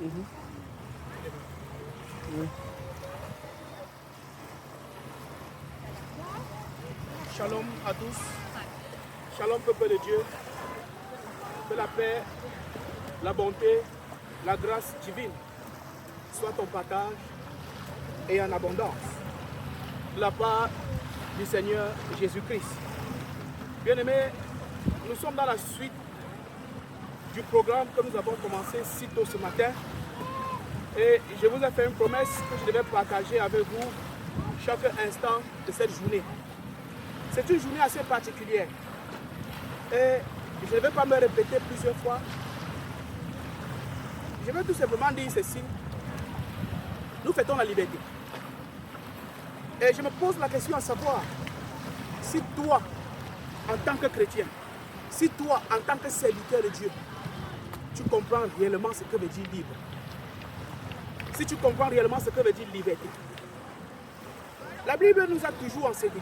Oui. Shalom à tous. Shalom peuple de Dieu. Que la paix, la bonté, la grâce divine soit en partage et en abondance de la part du Seigneur Jésus-Christ. Bien-aimés, nous sommes dans la suite du programme que nous avons commencé si tôt ce matin. Et je vous ai fait une promesse que je devais partager avec vous chaque instant de cette journée. C'est une journée assez particulière. Et je ne vais pas me répéter plusieurs fois. Je vais tout simplement dire ceci. Nous fêtons la liberté. Et je me pose la question à savoir si toi, en tant que chrétien, si toi, en tant que serviteur de Dieu, tu comprends réellement ce que veut dire libre. Si tu comprends réellement ce que veut dire liberté. La Bible nous a toujours enseigné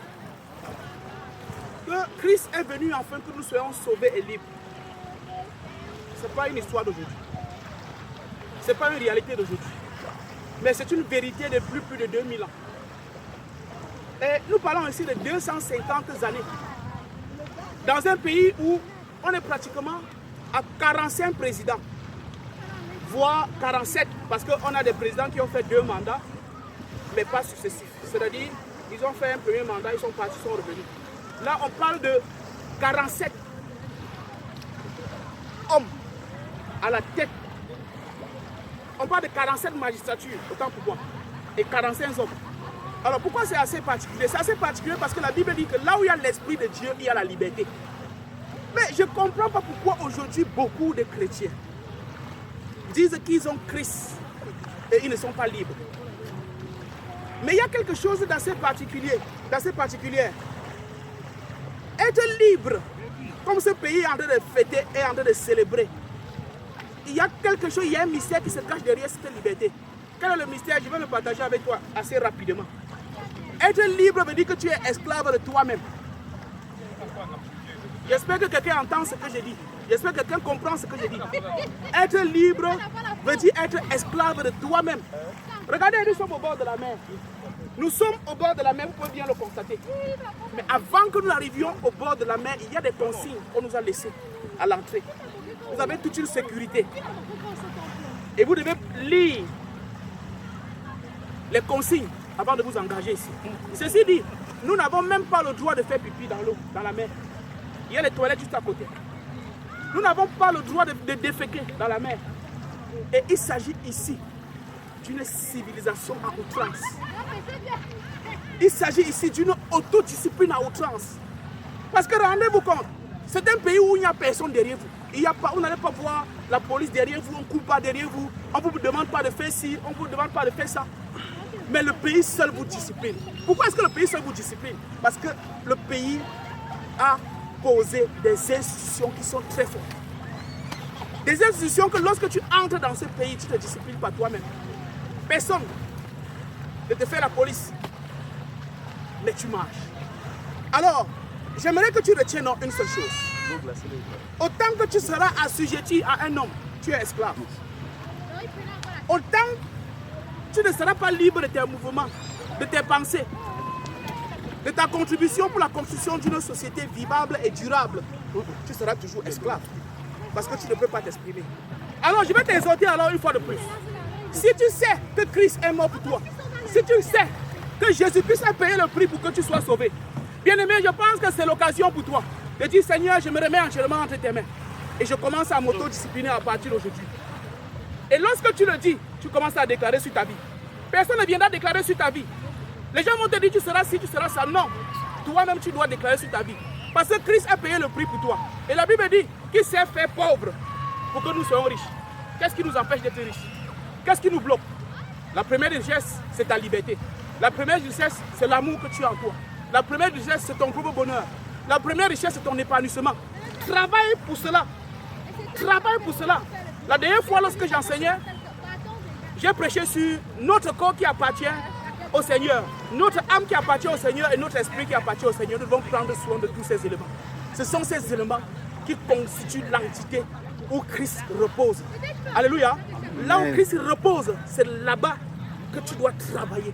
que Christ est venu afin que nous soyons sauvés et libres. Ce n'est pas une histoire d'aujourd'hui. Ce n'est pas une réalité d'aujourd'hui. Mais c'est une vérité de plus de 2000 ans. Et nous parlons ici de 250 années. Dans un pays où on est pratiquement à 45 présidents, voire 47, parce qu'on a des présidents qui ont fait 2 mandats, mais pas successifs. C'est-à-dire, ils ont fait un premier mandat, ils sont partis, ils sont revenus. Là, on parle de 47 hommes à la tête. On parle de 47 magistratures, autant pour moi, et 45 hommes. Alors pourquoi c'est assez particulier? C'est assez particulier parce que la Bible dit que là où il y a l'Esprit de Dieu, il y a la liberté. Mais je ne comprends pas pourquoi aujourd'hui beaucoup de chrétiens disent qu'ils ont Christ et ils ne sont pas libres. Mais il y a quelque chose d'assez particulier, Être libre, comme ce pays est en train de fêter et en train de célébrer, il y a quelque chose, il y a un mystère qui se cache derrière cette liberté. Quel est le mystère? Je vais le partager avec toi assez rapidement. Être libre veut dire que tu es esclave de toi-même. J'espère que quelqu'un entend ce que je dis. J'espère que quelqu'un comprend ce que je dis. Être libre veut dire être esclave de toi-même. Regardez, nous sommes au bord de la mer. Nous sommes au bord de la mer, vous pouvez bien le constater. Mais avant que nous arrivions au bord de la mer, il y a des consignes qu'on nous a laissées à l'entrée. Vous avez toute une sécurité. Et vous devez lire les consignes avant de vous engager ici. Ceci dit, nous n'avons même pas le droit de faire pipi dans l'eau, dans la mer. Il y a les toilettes juste à côté. Nous n'avons pas le droit de déféquer dans la mer. Et il s'agit ici d'une civilisation à outrance. Il s'agit ici d'une autodiscipline à outrance. Parce que rendez-vous compte, c'est un pays où il n'y a personne derrière vous. Vous n'allez pas voir la police derrière vous, on ne coupe pas derrière vous, on ne vous demande pas de faire ci, on ne vous demande pas de faire ça. Mais le pays seul vous discipline. Pourquoi est-ce que le pays seul vous discipline? Parce que le pays a posé des institutions qui sont très fortes. Des institutions que lorsque tu entres dans ce pays, tu te disciplines par toi-même. Personne ne te fait la police, mais tu marches. Alors, j'aimerais que tu retiennes une seule chose. Autant que tu seras assujetti à un homme, tu es esclave. Autant tu ne seras pas libre de tes mouvements, de tes pensées, de ta contribution pour la construction d'une société vivable et durable. Tu seras toujours esclave. Parce que tu ne peux pas t'exprimer. Alors, je vais t'exhorter alors une fois de plus. Si tu sais que Christ est mort pour toi, si tu sais que Jésus-Christ a payé le prix pour que tu sois sauvé, bien-aimé, je pense que c'est l'occasion pour toi de dire, Seigneur, je me remets entièrement entre tes mains. Et je commence à m'autodiscipliner à partir d'aujourd'hui. Et lorsque tu le dis, tu commences à déclarer sur ta vie. Personne ne viendra déclarer sur ta vie. Les gens vont te dire, tu seras ci, tu seras ça. Non, toi-même, tu dois déclarer sur ta vie. Parce que Christ a payé le prix pour toi. Et la Bible dit qu'il s'est fait pauvre pour que nous soyons riches. Qu'est-ce qui nous empêche d'être riches? Qu'est-ce qui nous bloque? La première richesse, c'est ta liberté. La première richesse, c'est l'amour que tu as en toi. La première richesse, c'est ton propre bonheur. La première richesse, c'est ton épanouissement. Travaille pour cela. Travaille pour cela. La dernière fois, lorsque j'enseignais, j'ai prêché sur notre corps qui appartient au Seigneur, notre âme qui appartient au Seigneur et notre esprit qui appartient au Seigneur. Nous devons prendre soin de tous ces éléments. Ce sont ces éléments qui constituent l'entité où Christ repose. Alléluia. Là où Christ repose, c'est là-bas que tu dois travailler.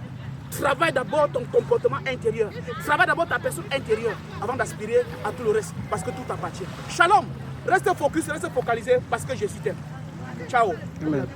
Travaille d'abord ton comportement intérieur. Travaille d'abord ta personne intérieure avant d'aspirer à tout le reste. Parce que tout t'appartient. Shalom. Reste focus, reste focalisé parce que Jésus t'aime. Ciao. Amen.